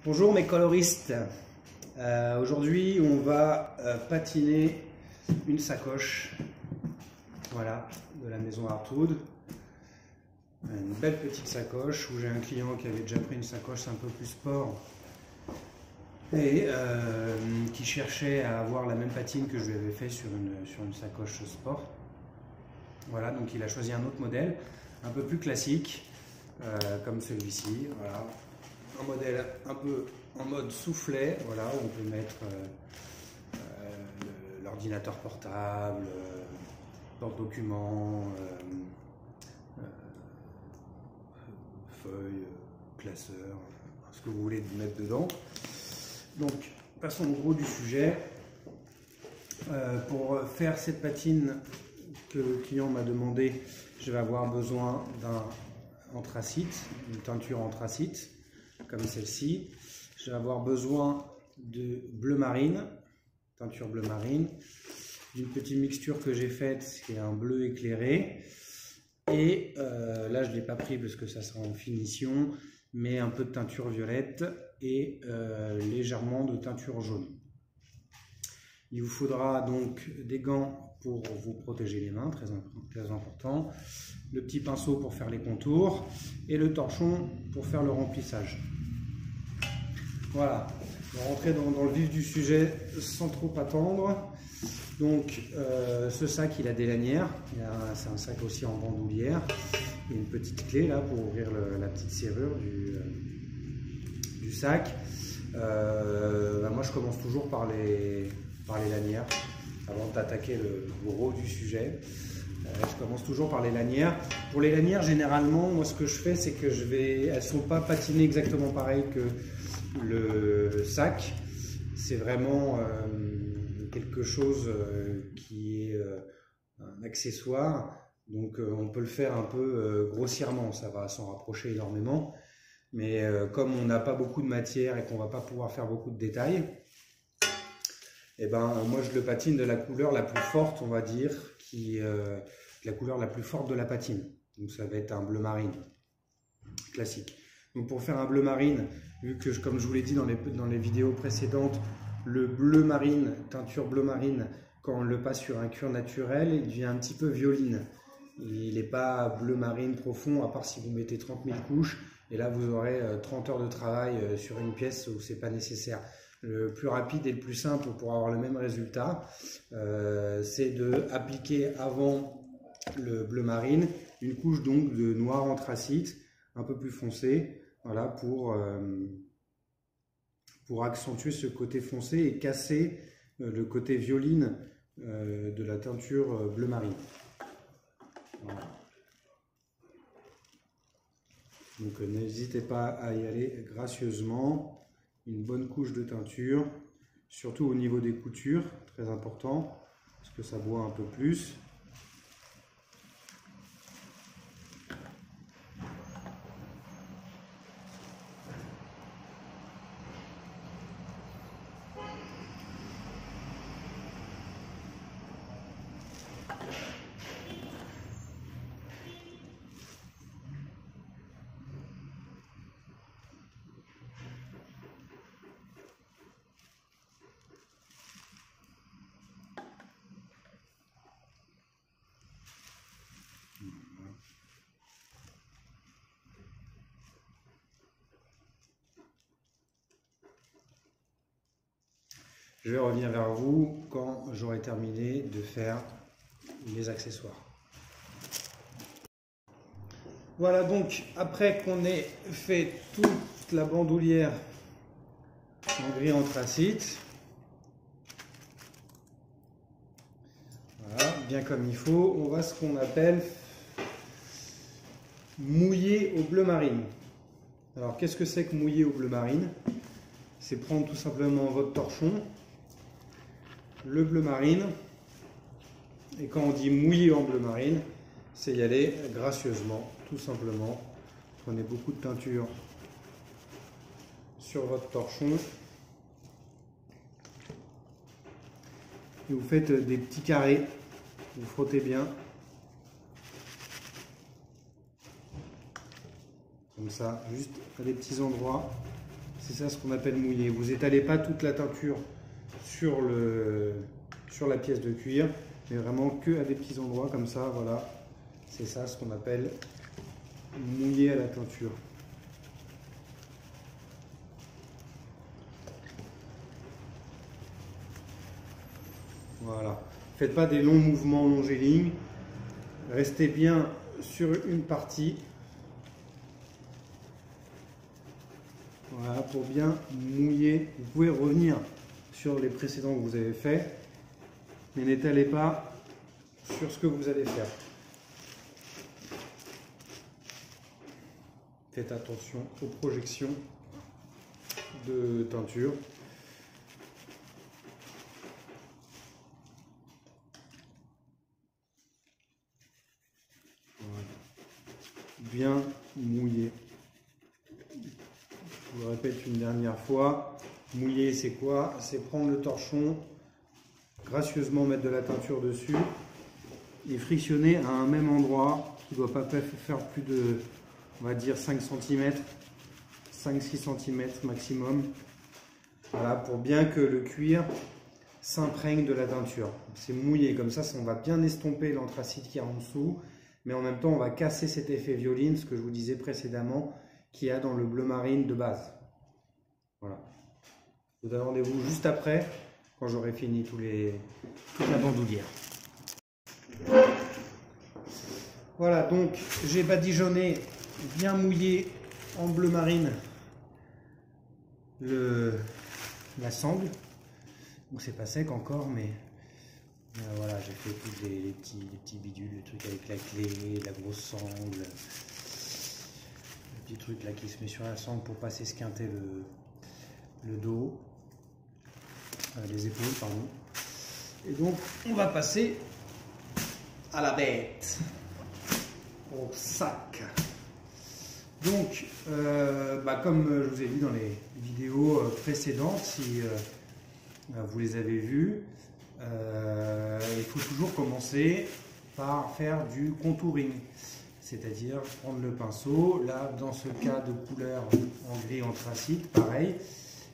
Bonjour mes coloristes, aujourd'hui on va patiner une sacoche, voilà, de la maison Artwood. Une belle petite sacoche où j'ai un client qui avait déjà pris une sacoche un peu plus sport et qui cherchait à avoir la même patine que je lui avais fait sur une sacoche sport. Voilà, donc il a choisi un autre modèle, un peu plus classique, comme celui-ci, voilà. Un modèle un peu en mode soufflet, voilà, où on peut mettre l'ordinateur portable, porte-documents, feuilles, classeurs, ce que vous voulez mettre dedans. Donc, passons au gros du sujet. Pour faire cette patine que le client m'a demandé, je vais avoir besoin d'un anthracite, une teinture anthracite, comme celle-ci. Je vais avoir besoin de bleu marine, teinture bleu marine, d'une petite mixture que j'ai faite, qui est un bleu éclairé. Et là, je ne l'ai pas pris parce que ça sera en finition, mais un peu de teinture violette et légèrement de teinture jaune. Il vous faudra donc des gants pour vous protéger les mains, très important, le petit pinceau pour faire les contours et le torchon pour faire le remplissage. Voilà, on va rentrer dans le vif du sujet sans trop attendre. Donc ce sac, il a des lanières, c'est un sac aussi en bandoulière. Il y a une petite clé là pour ouvrir la petite serrure du sac. Moi je commence toujours par les lanières avant d'attaquer le gros du sujet. Je commence toujours par les lanières. Pour les lanières, généralement, moi ce que je fais, c'est que elles ne sont pas patinées exactement pareil que le sac. C'est vraiment quelque chose qui est un accessoire. Donc on peut le faire un peu grossièrement, ça va s'en rapprocher énormément. Mais comme on n'a pas beaucoup de matière et qu'on ne va pas pouvoir faire beaucoup de détails, et moi je le patine de la couleur la plus forte, on va dire, la couleur la plus forte de la patine. Donc ça va être un bleu marine classique. Donc pour faire un bleu marine, vu que comme je vous l'ai dit dans les vidéos précédentes, le bleu marine, teinture bleu marine, quand on le passe sur un cuir naturel, il devient un petit peu violine. Il n'est pas bleu marine profond, à part si vous mettez 30 000 couches. Et là, vous aurez 30 heures de travail sur une pièce où ce n'est pas nécessaire. Le plus rapide et le plus simple pour avoir le même résultat, c'est d'appliquer avant le bleu marine une couche donc de noir anthracite, un peu plus foncé, voilà, pour accentuer ce côté foncé et casser le côté violine de la teinture bleu marine. Voilà. Donc n'hésitez pas à y aller gracieusement. Une bonne couche de teinture, surtout au niveau des coutures, très important, parce que ça boit un peu plus. Je vais revenir vers vous quand j'aurai terminé de faire les accessoires. Voilà, donc après qu'on ait fait toute la bandoulière en gris anthracite, voilà, bien comme il faut, on va ce qu'on appelle mouiller au bleu marine. Alors qu'est-ce que c'est que mouiller au bleu marine? C'est prendre tout simplement votre torchon, le bleu marine, et quand on dit mouiller en bleu marine, c'est y aller gracieusement, tout simplement. Prenez beaucoup de teinture sur votre torchon et vous faites des petits carrés, vous frottez bien, comme ça, juste à des petits endroits C'est ça ce qu'on appelle mouiller. Vous n'étalez pas toute la teinture sur la pièce de cuir, mais vraiment que à des petits endroits comme ça, voilà. C'est ça ce qu'on appelle mouiller à la teinture. Voilà. Faites pas des longs mouvements longiligne. Restez bien sur une partie. Voilà, pour bien mouiller. Vous pouvez revenir sur les précédents que vous avez fait, mais n'étalez pas sur ce que vous allez faire. Faites attention aux projections de teinture. Voilà. Bien mouillé. Je vous le répète une dernière fois. Mouiller, c'est quoi? C'est prendre le torchon, gracieusement mettre de la teinture dessus et frictionner à un même endroit qui ne doit pas faire plus de, on va dire, 5 cm, 5-6 cm maximum. Voilà, pour bien que le cuir s'imprègne de la teinture. C'est mouillé, comme ça, on va bien estomper l'anthracite qui est en dessous, mais en même temps, on va casser cet effet violine, ce que je vous disais précédemment, qu'il y a dans le bleu marine de base. Voilà. Je vous donne rendez-vous juste après, quand j'aurai fini toute la bandoulière. Voilà, donc j'ai badigeonné, bien mouillé en bleu marine la sangle. Bon, c'est pas sec encore, mais voilà, j'ai fait tous les petits bidules, le truc avec la clé, la grosse sangle, le petit truc là qui se met sur la sangle pour pas s'esquinter le dos, les épaules, pardon. Et donc, on va passer à la bête, au sac. Donc, comme je vous ai dit dans les vidéos précédentes, si vous les avez vues, il faut toujours commencer par faire du contouring, c'est-à-dire prendre le pinceau, là dans ce cas de couleur en gris anthracite, pareil,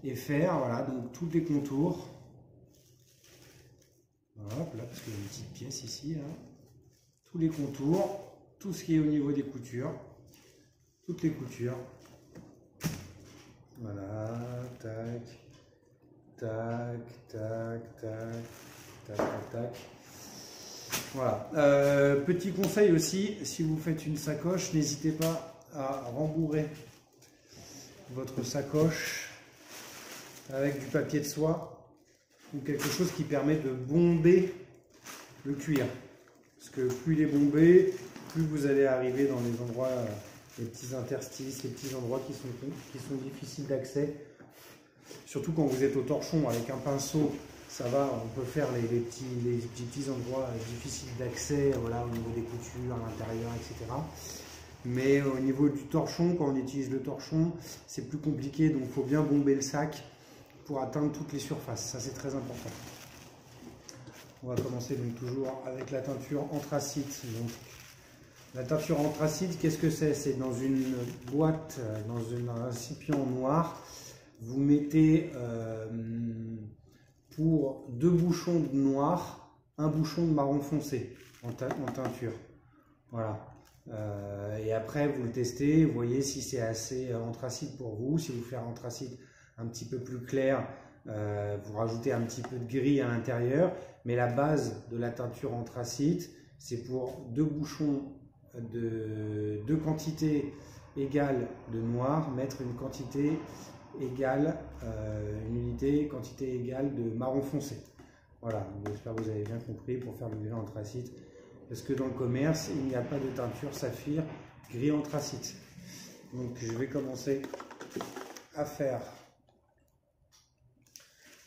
et faire voilà, donc tous les contours. Hop, là, parce qu'il y a une petite pièce ici, là. Tous les contours, tout ce qui est au niveau des coutures, toutes les coutures. Voilà, tac, tac, tac, tac, tac, tac, tac. Voilà. Petit conseil aussi, si vous faites une sacoche, n'hésitez pas à rembourrer votre sacoche avec du papier de soie ou quelque chose qui permet de bomber le cuir. Parce que plus il est bombé, plus vous allez arriver dans les endroits, les petits interstices, les petits endroits qui sont difficiles d'accès. Surtout quand vous êtes au torchon avec un pinceau, ça va, on peut faire les petits endroits difficiles d'accès, voilà, au niveau des coutures, à l'intérieur, etc. Mais au niveau du torchon, quand on utilise le torchon, c'est plus compliqué, donc il faut bien bomber le sac pour atteindre toutes les surfaces. Ça, c'est très important. On va commencer donc toujours avec la teinture anthracite. Donc, la teinture anthracite, qu'est-ce que c'est? C'est dans une boîte, dans un récipient noir. Vous mettez pour 2 bouchons de noir, un bouchon de marron foncé en teinture. Voilà. Et après, vous le testez, vous voyez si c'est assez anthracite pour vous. Si vous faites anthracite un petit peu plus clair, vous rajoutez un petit peu de gris à l'intérieur. Mais la base de la teinture anthracite, c'est pour 2 bouchons de 2 quantités égales de noir, mettre une quantité égale, une unité, quantité égale de marron foncé. Voilà, j'espère que vous avez bien compris pour faire le gris anthracite. Parce que dans le commerce, il n'y a pas de teinture saphir gris anthracite. Donc je vais commencer à faire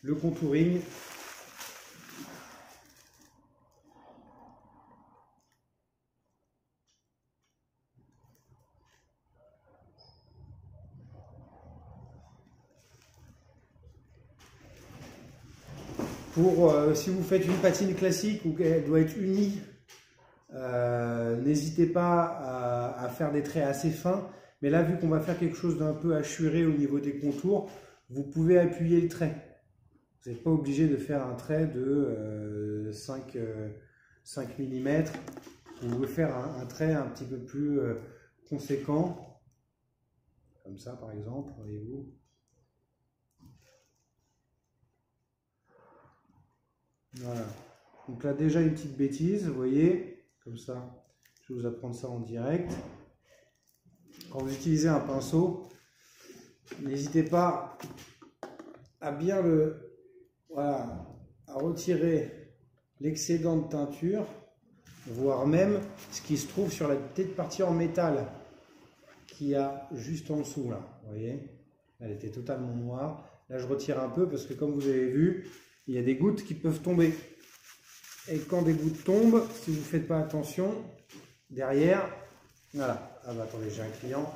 le contouring. Si vous faites une patine classique où elle doit être unie, n'hésitez pas à faire des traits assez fins, Mais là, vu qu'on va faire quelque chose d'un peu hachuré au niveau des contours, vous pouvez appuyer le trait. Vous n'êtes pas obligé de faire un trait de 5 mm. Vous pouvez faire un trait un petit peu plus conséquent, comme ça par exemple, voyez-vous. Voilà. Donc là déjà une petite bêtise, vous voyez, comme ça, je vais vous apprendre ça en direct. Quand vous utilisez un pinceau, n'hésitez pas à bien voilà, à retirer l'excédent de teinture, voire même ce qui se trouve sur la petite partie en métal qu'il y a juste en dessous là, vous voyez, elle était totalement noire. Là je retire un peu parce que comme vous avez vu, il y a des gouttes qui peuvent tomber. Et quand des gouttes tombent, si vous ne faites pas attention, derrière, voilà. Ah bah attendez, j'ai un client.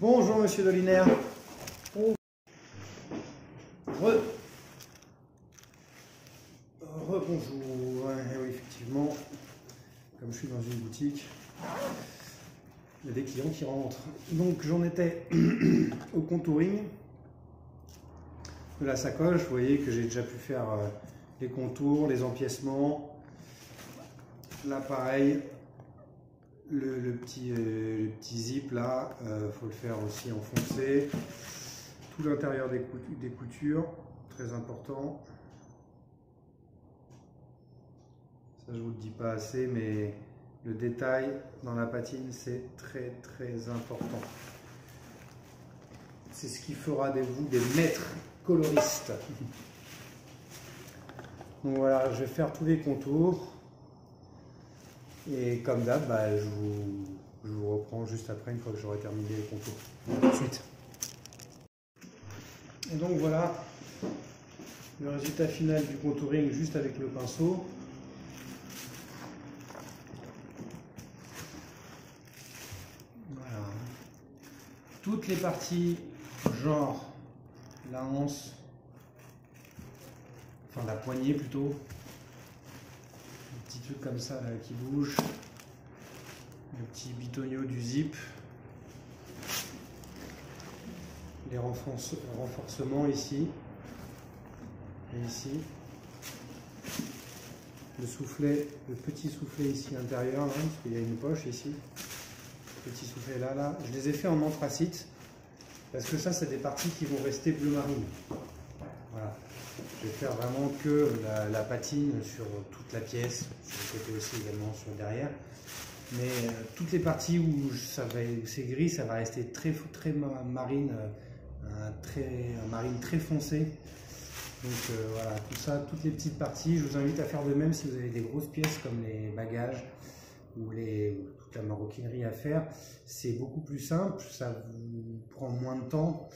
Bonjour Monsieur Dolinaire. Rebonjour. Oui, effectivement, comme je suis dans une boutique, il y a des clients qui rentrent. Donc j'en étais au contouring de la sacoche. Vous voyez que j'ai déjà pu faire les contours, les empiècements. Là pareil, le petit zip là, faut le faire aussi enfoncer. Tout l'intérieur des coutures, très important. Ça je vous le dis pas assez, mais le détail dans la patine c'est très important. C'est ce qui fera de vous des maîtres coloristes. Donc voilà, je vais faire tous les contours. Et comme d'hab, bah, je vous reprends juste après, une fois que j'aurai terminé les contours. Tout de suite. Et donc voilà le résultat final du contouring juste avec le pinceau. Voilà. Toutes les parties, genre la hanse, enfin la poignée plutôt, un petit truc comme ça là, qui bouge, le petit bitonio du zip, les renforcements ici et ici, le soufflet, le petit soufflet ici intérieur, hein, parce qu'il y a une poche ici, petit soufflet là, je les ai fait en anthracite parce que ça c'est des parties qui vont rester bleu marine. Voilà. Je vais faire vraiment que la patine sur toute la pièce, sur le côté aussi également sur le derrière. Mais toutes les parties où c'est gris, ça va rester très marine, un marine très foncé. Donc voilà, tout ça, toutes les petites parties, je vous invite à faire de même si vous avez des grosses pièces comme les bagages ou toute la maroquinerie à faire. C'est beaucoup plus simple, ça vous prend moins de temps.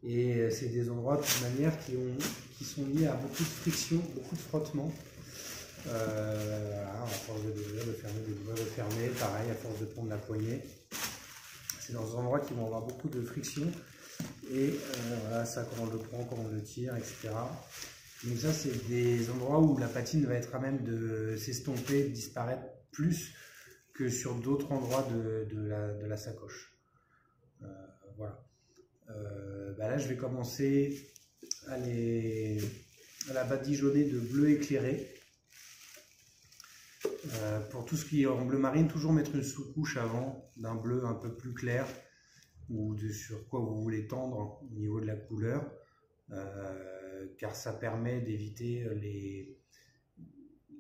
Et c'est des endroits de toute manière qui sont liés à beaucoup de friction, beaucoup de frottement. Voilà, à force d'ouvrir, de fermer, d'ouvrir, de fermer, pareil, à force de prendre la poignée. C'est dans des endroits qui vont avoir beaucoup de friction. Et voilà, ça, comment on le prend, comment on le tire, etc. Donc ça, c'est des endroits où la patine va être à même de s'estomper, de disparaître plus que sur d'autres endroits de la sacoche. Voilà. Bah là je vais commencer à la badigeonner de bleu éclairé. Pour tout ce qui est en bleu marine, toujours mettre une sous-couche avant d'un bleu un peu plus clair ou sur quoi vous voulez tendre au niveau de la couleur, car ça permet d'éviter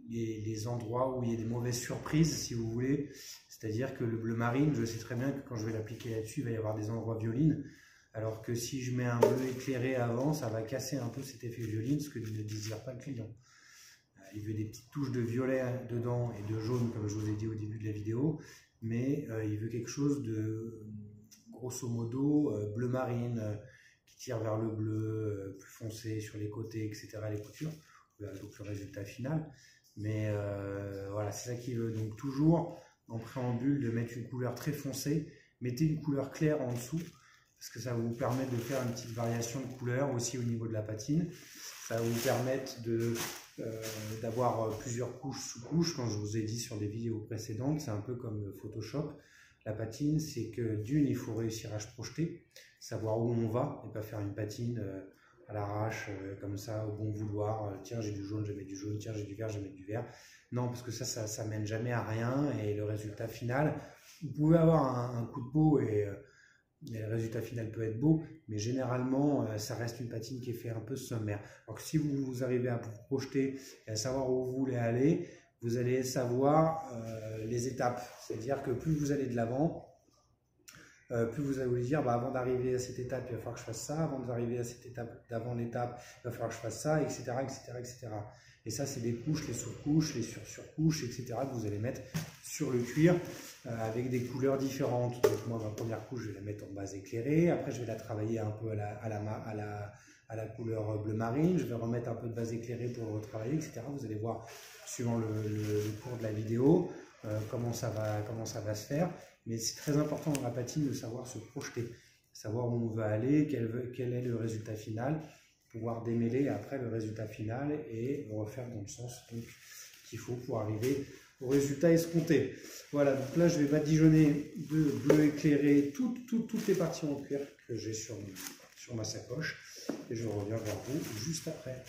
les endroits où il y a des mauvaises surprises, si vous voulez. C'est-à-dire que le bleu marine, je sais très bien que quand je vais l'appliquer là-dessus, il va y avoir des endroits violines. Alors que si je mets un bleu éclairé avant, ça va casser un peu cet effet violine, ce que ne désire pas le client. Il veut des petites touches de violet dedans et de jaune, comme je vous ai dit au début de la vidéo, mais il veut quelque chose de, grosso modo, bleu marine, qui tire vers le bleu, plus foncé sur les côtés, etc., les coutures. Voilà, donc le résultat final. Mais voilà, c'est ça qu'il veut. Donc toujours, en préambule, de mettre une couleur très foncée. Mettez une couleur claire en dessous, parce que ça va vous permettre de faire une petite variation de couleur aussi au niveau de la patine. Ça va vous permettre d'avoir plusieurs couches sous couches, quand je vous ai dit sur des vidéos précédentes. C'est un peu comme Photoshop. la patine, c'est que d'une, il faut réussir à se projeter, savoir où on va et pas faire une patine à l'arrache, comme ça, au bon vouloir. Tiens, j'ai du jaune, je mets du jaune. Tiens, j'ai du vert, je mets du vert. Non, parce que ça mène jamais à rien. Et le résultat final, vous pouvez avoir un coup de peau et le résultat final peut être beau, mais généralement, ça reste une patine qui est fait un peu sommaire. Alors que si vous arrivez à vous projeter et à savoir où vous voulez aller, vous allez savoir les étapes. C'est-à-dire que plus vous allez de l'avant, plus vous allez vous dire, bah, avant d'arriver à cette étape, il va falloir que je fasse ça, avant d'arriver à cette étape, d'avant l'étape, il va falloir que je fasse ça, etc. etc., etc. Et ça, c'est des couches, les sous-couches, les surcouches, etc. que vous allez mettre sur le cuir avec des couleurs différentes. Donc moi, ma première couche, je vais la mettre en base éclairée. Après, je vais la travailler un peu à la couleur bleu marine. Je vais remettre un peu de base éclairée pour le retravailler, etc. Vous allez voir, suivant le cours de la vidéo, comment ça va se faire. Mais c'est très important dans la patine de savoir se projeter, savoir où on veut aller, quel est le résultat final, pouvoir démêler après le résultat final et le refaire dans le sens qu'il faut pour arriver au résultat escompté. Voilà, donc là je vais badigeonner de bleu éclairé toutes les parties en cuir que j'ai sur ma sacoche et je reviens vers vous juste après.